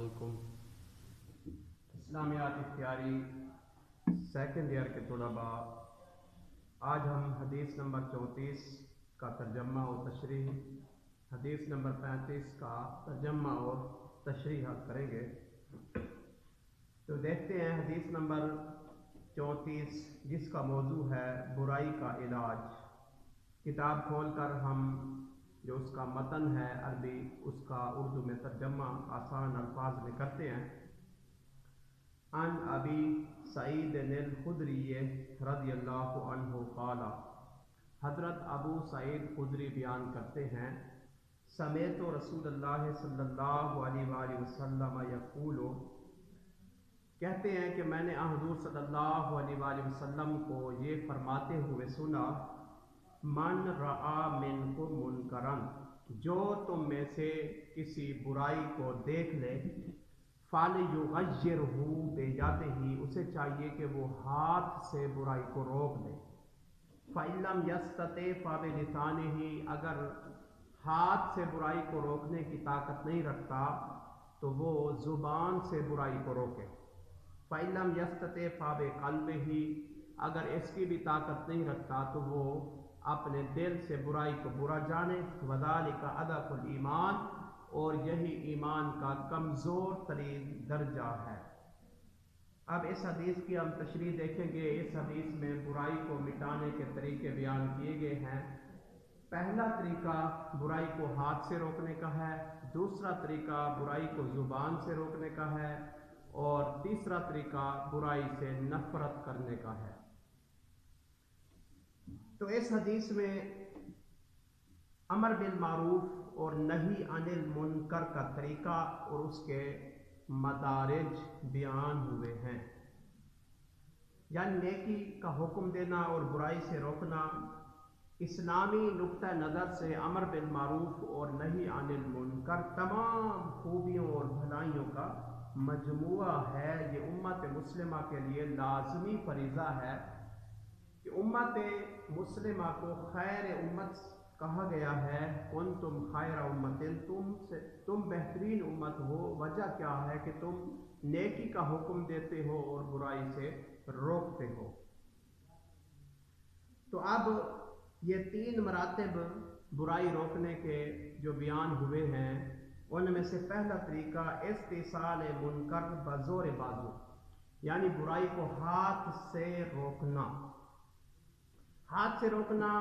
علیکم اسلامیات اختیاری second year کے طلباء، آج ہم حدیث نمبر 34 کا ترجمہ اور تشریح، حدیث نمبر 35 کا ترجمہ اور تشریح کریں گے۔ تو دیکھتے ہیں حدیث نمبر 34 جس کا موضوع ہے برائی کا علاج۔ کتاب کھول کر ہم جو اس کا متن ہے عربی، اس کا اردو میں ترجمہ آسان الفاظ میں کرتے ہیں۔ عن ابی سعید الخدری رضی اللہ عنہ قال، حضرت ابو سعید خدری بیان کرتے ہیں، سمعت رسول اللہ صلی اللہ علیہ وآلہ وسلم یقول، کہتے ہیں کہ میں نے حضور صلی اللہ علیہ وآلہ وسلم کو یہ فرماتے ہوئے سنا، من رعا منکم منکرن، جو تم میں سے کسی برائی کو دیکھ لے، فَلْيُغَيِّرْهُ بِیَدِهِ، اسے چاہیے کہ وہ ہاتھ سے برائی کو روک دے۔ فَإِن لَّمْ يَسْتَطِعْ فَبِلِسَانِهِ، اگر ہاتھ سے برائی کو روکنے کی طاقت نہیں رکھتا تو وہ زبان سے برائی کو روکے۔ فَإِن لَّمْ يَسْتَطِعْ فَبِقَلْبِهِ، اگر اس کی بھی طاقت نہیں رکھتا تو وہ اپنے دل سے برائی کو برا جانے۔ وَذَلِكَ أَضْعَفُ الْإِيمَانِ، اور یہی ایمان کا کمزور ترین درجہ ہے۔ اب اس حدیث کی ہم تشریح دیکھیں گے۔ اس حدیث میں برائی کو مٹانے کے طریقے بیان کیے گئے ہیں۔ پہلا طریقہ برائی کو ہاتھ سے روکنے کا ہے، دوسرا طریقہ برائی کو زبان سے روکنے کا ہے، اور تیسرا طریقہ برائی سے نفرت کرنے کا ہے۔ تو اس حدیث میں امر بالمعروف اور نہی عن المنکر کا طریقہ اور اس کے مدارج بیان ہوئے ہیں، یعنی نیکی کا حکم دینا اور برائی سے روکنا اسلامی نقطہ نظر سے امر بالمعروف اور نہی عن المنکر تمام خوبیوں اور بھلائیوں کا مجموعہ ہے۔ یہ امت مسلمہ کے لیے لازمی فریضہ ہے کہ امت مسلمہ کو خیر امت کہا گیا ہے۔ کنتم خیر امت، تم بہترین امت ہو۔ وجہ کیا ہے کہ تم نیکی کا حکم دیتے ہو اور برائی سے روکتے ہو۔ تو اب یہ 3 مراتب برائی روکنے کے جو بیان ہوئے ہیں، ان میں سے پہلا طریقہ استئصال منکر بزور بازو، یعنی برائی کو ہاتھ سے روکنا۔ ہاتھ سے روکنا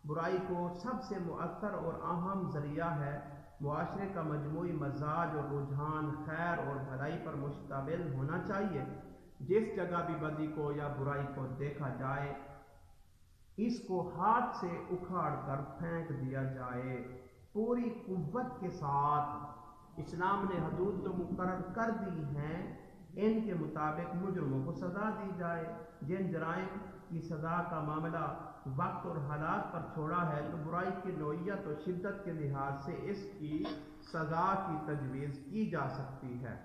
برائی کو سب سے مؤثر اور اہم ذریعہ ہے۔ معاشرے کا مجموعی مزاج اور رجحان خیر اور بھلائی پر مشتمل ہونا چاہیے۔ جس جگہ بھی بدی کو یا برائی کو دیکھا جائے، اس کو ہاتھ سے اکھاڑ کر پھینک دیا جائے پوری قوت کے ساتھ۔ اسلام نے حدود تو مقرر کر دی ہیں، ان کے مطابق مجرموں کو سزا دی جائے۔ جن جرائم کی سزا کا معاملہ وقت اور حالات پر چھوڑا ہے تو برائی کی نوعیت اور شدت کے لحاظ سے اس کی سزا کی تجویز کی جا سکتی ہے۔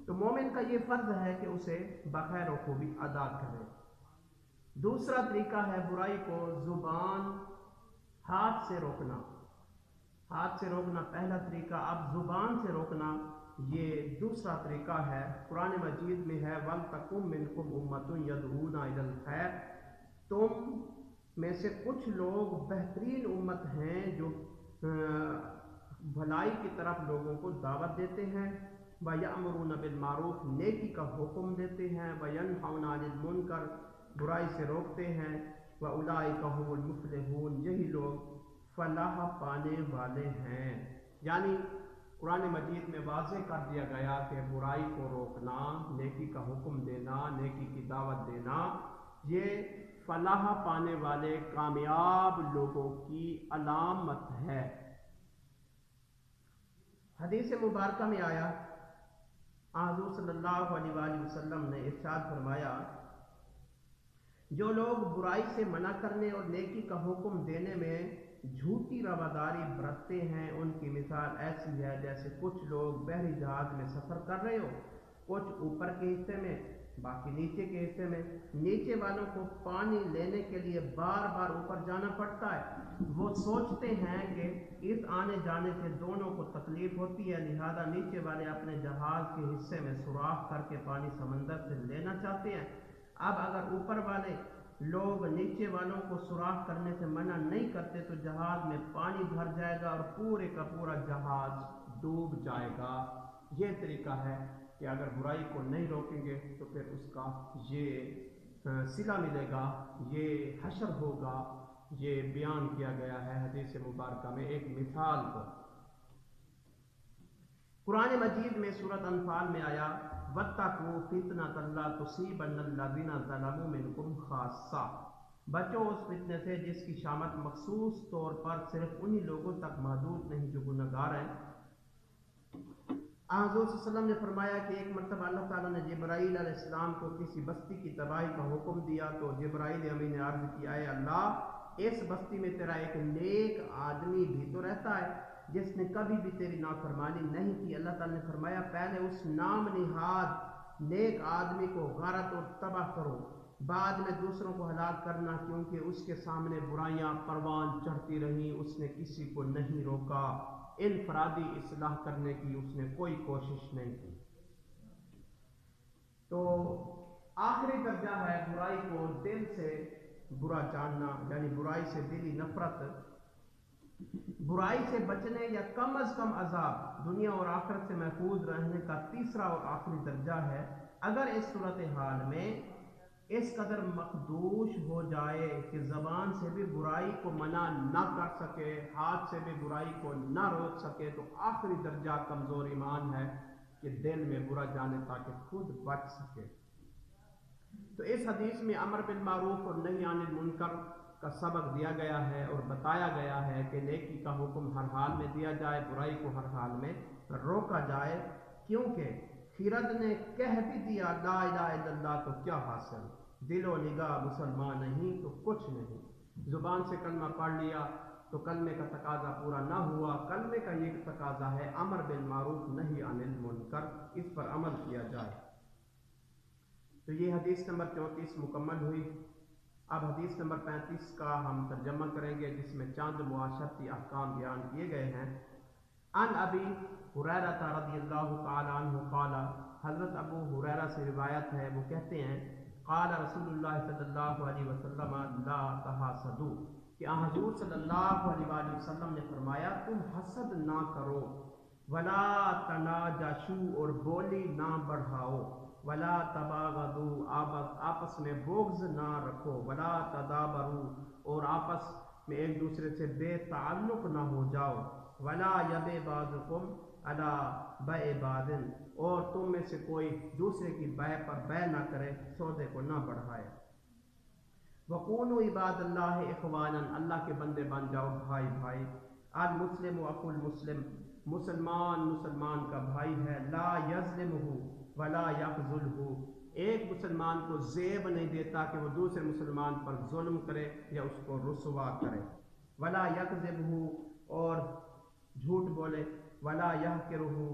تو مومن کا یہ فرض ہے کہ اسے بخیر و خوبی ادا کرے۔ دوسرا طریقہ ہے برائی کو زبان ہاتھ سے روکنا۔ ہاتھ سے روکنا پہلا طریقہ، اب زبان سے روکنا یہ دوسرا طریقہ ہے۔ قرآن مجید میں ہے وَلْتَكُن مِّنكُمْ أُمَّةٌ يَدْعُونَ إِلَى الْخَيْرِ، تم میں سے کچھ لوگ بہترین امت ہیں جو بھلائی کی طرف لوگوں کو دعوت دیتے ہیں، وَيَأْمُرُونَ بِالْمَعْرُوفِ، نیکی کا حکم دیتے ہیں، وَيَنْهَوْنَ عَنِ الْمُنكَرِ، برائی سے روکتے ہیں، وَأُولَٰئِكَ هُمُ الْمُفْلِحُونَ، یہی لوگ فلاح پانے والے ہیں۔ یعنی قرآن مجید میں واضح کر دیا گیا کہ برائی کو روکنا، نیکی کا حکم دینا، نیکی کی دعوت دینا، یہ فلاح پانے والے کامیاب لوگوں کی علامت ہے۔ حدیث مبارکہ میں آیا، حضور صلی اللہ علیہ وآلہ وسلم نے ارشاد فرمایا، جو لوگ برائی سے منع کرنے اور نیکی کا حکم دینے میں جھوٹی رواداری برتتے ہیں، ان کی مثال ایسی ہے جیسے کچھ لوگ بحری جہاز میں سفر کر رہے ہو، کچھ اوپر کے حصے میں باقی نیچے کے حصے میں نیچے والوں کو پانی لینے کے لیے بار بار اوپر جانا پڑتا ہے۔ وہ سوچتے ہیں کہ اس آنے جانے سے دونوں کو تکلیف ہوتی ہے، لہذا نیچے والے اپنے جہاز کے حصے میں سوراخ کر کے پانی سمندر سے لینا چاہتے ہیں۔ اب اگر اوپر والے لوگ نیچے والوں کو سوراخ کرنے سے منع نہیں کرتے تو جہاز میں پانی بھر جائے گا اور پورے کا پورا جہاز ڈوب جائے گا۔ یہ طریقہ ہے کہ اگر برائی کو نہیں روکیں گے تو پھر اس کا یہ صلہ ملے گا، یہ حشر ہوگا۔ یہ بیان کیا گیا ہے حدیث مبارکہ میں ایک مثال کو۔ قرآن مجید میں سورۃ انفال میں آیا وَاتَّقُوا فِتْنَةً لَا تُصِيبَنَّ الَّذِينَ ظَلَمُوا مِنْكُمْ خَاصَّةً، بچو اس فتنے سے جس کی شامت مخصوص طور پر صرف انہی لوگوں تک محدود نہیں جو گنہگار ہیں۔ حضور صلی اللہ علیہ وسلم نے فرمایا کہ ایک مرتبہ اللہ تعالیٰ نے جبرائیل علیہ السلام کو کسی بستی کی تباہی کا حکم دیا تو جبرائیل امین نے عرض کیا، اے اللہ، اس بستی میں تیرا ایک نیک آدمی بھی تو رہتا ہے جس نے کبھی بھی تیری نافرمانی نہیں کی۔ اللہ تعالیٰ نے فرمایا پہلے اس نام نہاد نیک آدمی کو غارت اور تباہ کرو، بعد میں دوسروں کو ہلاک کرنا، کیونکہ اس کے سامنے برائیاں پروان چڑھتی رہیں، اس نے کسی کو نہیں روکا، انفرادی اصلاح کرنے کی اس نے کوئی کوشش نہیں کی۔ تو آخری درجہ ہے برائی کو دل سے برا جاننا، یعنی برائی سے دلی نفرت۔ برائی سے بچنے یا کم از کم عذاب دنیا اور آخرت سے محفوظ رہنے کا تیسرا اور آخری درجہ ہے اگر اس صورتحال میں اس قدر مخدوش ہو جائے کہ زبان سے بھی برائی کو منع نہ کر سکے، ہاتھ سے بھی برائی کو نہ روک سکے، تو آخری درجہ کمزور ایمان ہے کہ دل میں برا جانے تاکہ خود بچ سکے۔ تو اس حدیث میں امر بالمعروف اور نہی عن المنکر کا سبق دیا گیا ہے اور بتایا گیا ہے کہ نیکی کا حکم ہر حال میں دیا جائے، برائی کو ہر حال میں روکا جائے، کیونکہ خرد نے کہہ بھی دیا لا الہ الا اللہ تو کیا حاصل، دل و نگاہ مسلمان نہیں تو کچھ نہیں۔ زبان سے کلمہ پڑھ لیا تو کلمے کا تقاضا پورا نہ ہوا، کلمے کا یہ تقاضا ہے امر بالمعروف نہی عن المنکر، اس پر عمل کیا جائے۔ تو یہ حدیث نمبر 34 مکمل ہوئی۔ اب حدیث نمبر 35 کا ہم ترجمہ کریں گے جس میں چند معاشرتی احکام بیان کیے گئے ہیں۔ عن ابی ہریرہ رضی اللہ تعالی عنہ قال، حضرت ابو ہریرہ سے روایت ہے، وہ کہتے ہیں قال رسول اللہ صلی اللہ علیہ وسلم لا تحاسدوا، کہ حضور صلی اللہ علیہ وآلہ وسلم نے فرمایا تم حسد نہ کرو، ولا تناجشوا، اور بولی نہ بڑھاؤ، ولا تباغضوا، آپس میں بغض نہ رکھو، ولا تدابروا، اور آپس میں ایک دوسرے سے بے تعلق نہ ہو جاؤ، ولا یبع بعضکم علی بیع بعض، اور تم میں سے کوئی دوسرے کی بیع پر بیع نہ کرے، سودے کو نہ بڑھائے۔ وَقُولُوا عباد اللہ اخوانا، اللہ کے بندے بن جاؤ بھائی بھائی۔ المسلم اخو المسلم، مسلمان مسلمان کا بھائی ہے، لا یظلمہ ولا یخذلہ، ایک مسلمان کو زیب نہیں دیتا کہ وہ دوسرے مسلمان پر ظلم کرے یا اس کو رسوا کرے، ولا یکذبہ، اور جھوٹ بولے، ولا یحقرہ،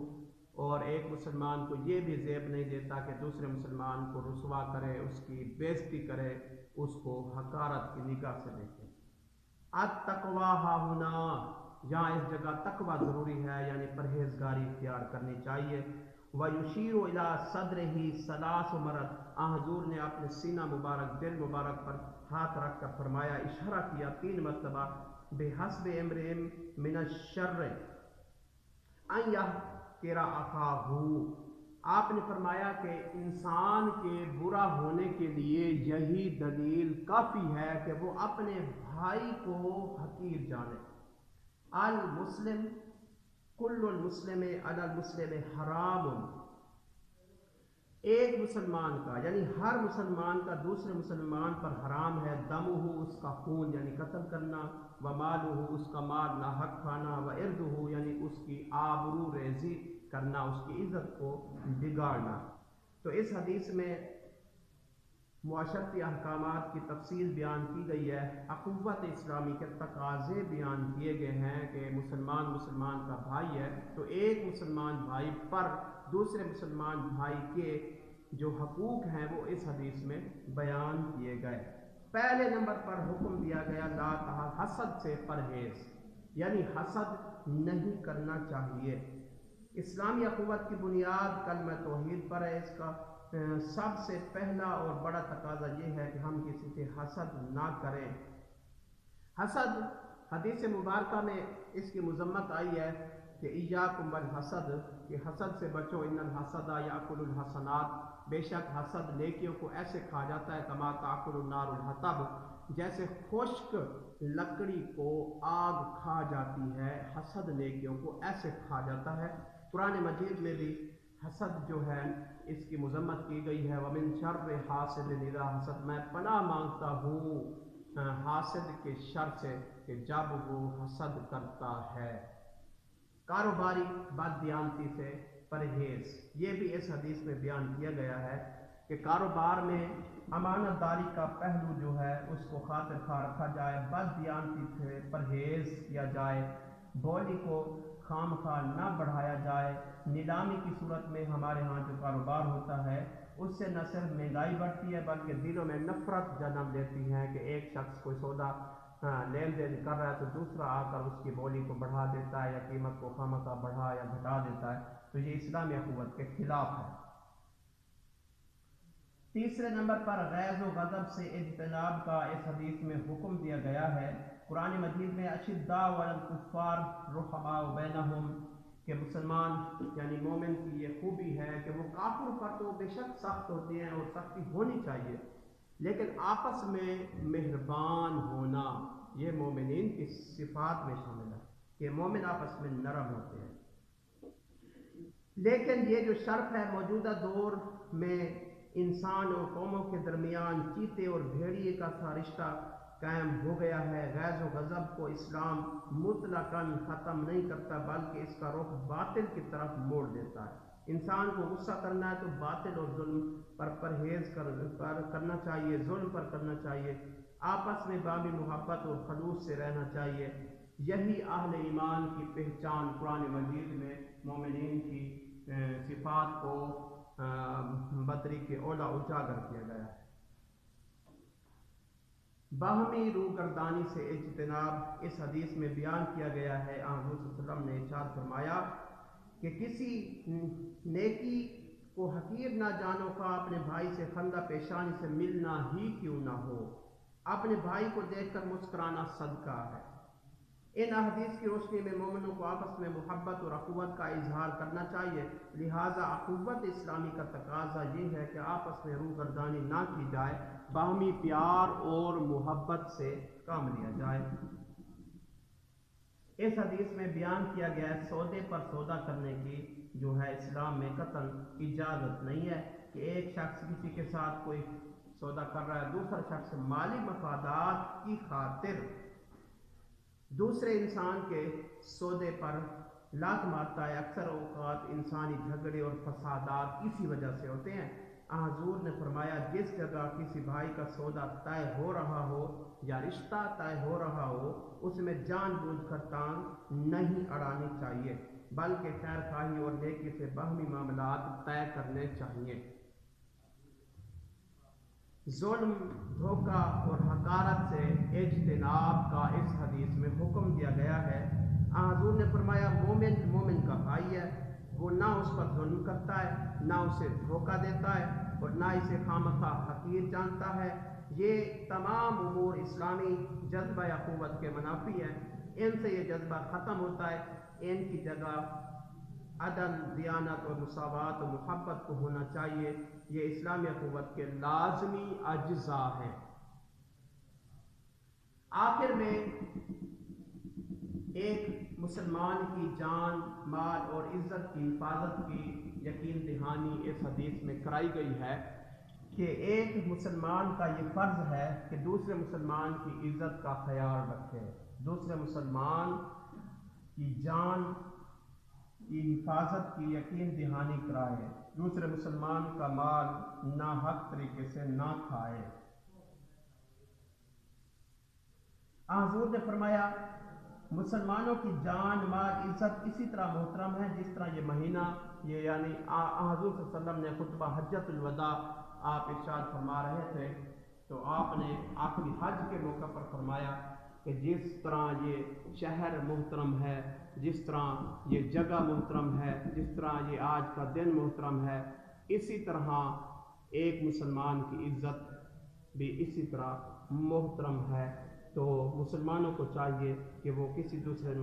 اور ایک مسلمان کو یہ بھی زیب نہیں دیتا کہ دوسرے مسلمان کو رسوا کرے، اس کی بےزتی کرے، اس کو حقارت کی نگاہ سے دیکھے۔ التقوی ہاہنا، یہاں اس جگہ تقوی ضروری ہے، یعنی پرہیزگاری اختیار کرنی چاہیے۔ وَيُشِيرُ إِلَىٰ صَدْرِهِ ثَلَاثُ مَرَّات، حضور نے اپنے سینہ مبارک، دل مبارک پر ہاتھ رکھ کر فرمایا، اشارہ کیا 3 مرتبہ، بِحَسْبِ امْرِئٍ مِّنَ الشَّرِّ أَن يَحْقِرَ أَخَاهُ، آپ نے فرمایا کہ انسان کے برا ہونے کے لیے یہی دلیل کافی ہے کہ وہ اپنے بھائی کو حقیر جانے۔ المسلم کل المسلم علی المسلم حرام، ایک مسلمان کا یعنی ہر مسلمان کا دوسرے مسلمان پر حرام ہے، دمہ، اس کا خون یعنی قتل کرنا، ومالہ، اس کا مال ناحق کھانا، وعرضہ، یعنی اس کی آبرو ریزی کرنا، اس کی عزت کو بگاڑنا۔ تو اس حدیث میں معاشرتی احکامات کی تفصیل بیان کی گئی ہے، اخوت اسلامی کے تقاضے بیان کیے گئے ہیں کہ مسلمان کا بھائی ہے تو ایک مسلمان بھائی پر دوسرے مسلمان بھائی کے جو حقوق ہیں وہ اس حدیث میں بیان کیے گئے۔ پہلے نمبر پر حکم دیا گیا لا حسد سے پرہیز، یعنی حسد نہیں کرنا چاہیے۔ اسلامی اخوت کی بنیاد کلمہ توحید پر ہے۔ اس کا سب سے پہلا اور بڑا تقاضا یہ ہے کہ ہم کسی سے حسد نہ کریں۔ حسد حدیث مبارکہ میں اس کی مذمت آئی ہے کہ ایاکم والحسد، کہ حسد سے بچو، ان الحسد یاکل الحسنات، بے شک حسد نیکیوں کو ایسے کھا جاتا ہے کما تاکل النار الحطب، جیسے خشک لکڑی کو آگ کھا جاتی ہے، حسد نیکیوں کو ایسے کھا جاتا ہے۔ قرآن مجید میں بھی حسد جو ہے اس کی مذمت کی گئی ہے، ومن شر حاسد اذا حسد، میں پناہ مانگتا ہوں حاسد کے شر سے کہ جب وہ حسد کرتا ہے۔ کاروباری بددیانتی سے پرہیز، یہ بھی اس حدیث میں بیان کیا گیا ہے کہ کاروبار میں امانت داری کا پہلو جو ہے اس کو خاطر خواہ رکھا جائے، بددیانتی سے پرہیز کیا جائے، بولی کو خام خواہ نہ بڑھایا جائے۔ نیلامی کی صورت میں ہمارے ہاں جو کاروبار ہوتا ہے اس سے نہ صرف مہنگائی بڑھتی ہے بلکہ دلوں میں نفرت جنم لیتی ہے کہ ایک شخص کوئی سودا لین دین کر رہا ہے تو دوسرا آ کر اس کی بولی کو بڑھا دیتا ہے یا قیمت کو خامخواہ بڑھا یا گھٹا دیتا ہے، تو یہ اسلامی اخوت کے خلاف ہے۔ تیسرے نمبر پر غیظ و غضب سے اجتناب کا اس حدیث میں حکم دیا گیا ہے۔ قرآن مجید میں اشداء علی الکفار رحماء بینہم، کہ مسلمان یعنی مومن کی یہ خوبی ہے کہ وہ کافر پر تو بے شک سخت ہوتے ہیں اور سختی ہونی چاہیے، لیکن آپس میں مہربان ہونا یہ مومنین کی صفات میں شامل ہے کہ مومن آپس میں نرم ہوتے ہیں۔ لیکن یہ جو شرف ہے موجودہ دور میں انسان اور قوموں کے درمیان چیتے اور بھیڑیے کا سا رشتہ قائم ہو گیا ہے۔ غیظ و غضب کو اسلام مطلقاً ختم نہیں کرتا بلکہ اس کا رخ باطل کی طرف موڑ دیتا ہے۔ انسان کو غصہ کرنا ہے تو باطل اور ظلم پر پرہیز کرنا چاہیے، ظلم پر کرنا چاہیے، آپس میں بامی محبت اور خلوص سے رہنا چاہیے۔ یہی اہل ایمان کی پہچان قرآن مجید میں مومنین کی صفات کو بطریق اولا اجاگر کیا گیا ہے۔ باہمی روگردانی سے اجتناب اس حدیث میں بیان کیا گیا ہے۔ حضور صلی اللہ علیہ وسلم نے ارشاد فرمایا کہ کسی نیکی کو حقیر نہ جانو کا اپنے بھائی سے خندہ پیشانی سے ملنا ہی کیوں نہ ہو، اپنے بھائی کو دیکھ کر مسکرانا صدقہ ہے۔ ان احادیث کی روشنی میں مومنوں کو آپس میں محبت اور اخوت کا اظہار کرنا چاہیے، لہٰذا اخوت اسلامی کا تقاضا یہ ہے کہ آپس میں روگردانی نہ کی جائے، باہمی پیار اور محبت سے کام لیا جائے۔ اس حدیث میں بیان کیا گیا ہے سودے پر سودا کرنے کی جو ہے اسلام میں قطعاً اجازت نہیں ہے کہ ایک شخص کسی کے ساتھ کوئی سودا کر رہا ہے، دوسرا شخص مالی مفادات کی خاطر دوسرے انسان کے سودے پر لات مارتا ہے۔ اکثر اوقات انسانی جھگڑے اور فسادات اسی وجہ سے ہوتے ہیں۔ حضور نے فرمایا جس جگہ کسی بھائی کا سودا طے ہو رہا ہو یا رشتہ طے ہو رہا ہو اس میں جان بوجھ کر ٹانگ نہیں اڑانی چاہیے بلکہ خیر خواہی اور نیکی سے باہمی معاملات طے کرنے چاہیے۔ ظلم، دھوکہ اور حقارت سے اجتناب کا اس حدیث میں حکم دیا گیا ہے۔ حضور نے فرمایا مومن کا بھائی ہے، وہ نہ اس پر ظلم کرتا ہے، نہ اسے دھوکہ دیتا ہے اور نہ اسے خامخواہ حقیر جانتا ہے۔ یہ تمام امور اسلامی جذبہ اخوت کے منافی ہیں، ان سے یہ جذبہ ختم ہوتا ہے، ان کی جگہ عدل، دیانت اور مساوات و محبت کو ہونا چاہیے۔ یہ اسلامی اخوت کے لازمی اجزاء ہیں۔ آخر میں ایک مسلمان کی جان، مال اور عزت کی حفاظت کی یقین دہانی اس حدیث میں کرائی گئی ہے کہ ایک مسلمان کا یہ فرض ہے کہ دوسرے مسلمان کی عزت کا خیال رکھے، دوسرے مسلمان کی جان کی حفاظت کی یقین دہانی کرائے، دوسرے مسلمان کا مال ناحق طریقے سے نہ کھائے۔ حضور نے فرمایا مسلمانوں کی جان، مال، عزت اسی طرح محترم ہے جس طرح یہ مہینہ یہ یعنی حضور صلی اللہ علیہ وسلم نے خطبہ حجۃ الوداع آپ ارشاد فرما رہے تھے تو آپ نے آخری حج کے موقع پر فرمایا کہ جس طرح یہ شہر محترم ہے، جس طرح یہ جگہ محترم ہے، جس طرح یہ آج کا دن محترم ہے، اسی طرح ایک مسلمان کی عزت بھی اسی طرح محترم ہے۔ تو مسلمانوں کو چاہیے کہ وہ کسی دوسرے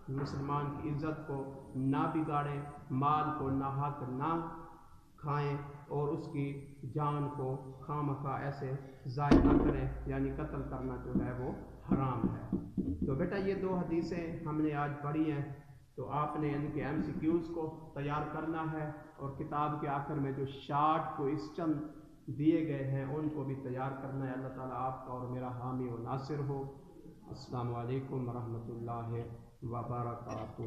مسلمان کی عزت کو نہ بگاڑیں، مال کو ناحق نہ کھائیں اور اس کی جان کو خواہ مخواہ ایسے ضائع نہ کریں، یعنی قتل کرنا جو ہے وہ حرام ہے۔ تو بیٹا یہ دو حدیثیں ہم نے آج پڑھی ہیں، تو آپ نے ان کے MCQs کو تیار کرنا ہے اور کتاب کے آخر میں جو شارٹ کوئسچن دیے گئے ہیں ان کو بھی تیار کرنا ہے۔ اللہ تعالیٰ آپ کا اور میرا حامی و ناصر ہو۔ السلام علیکم ورحمۃ اللہ وبرکاتہ۔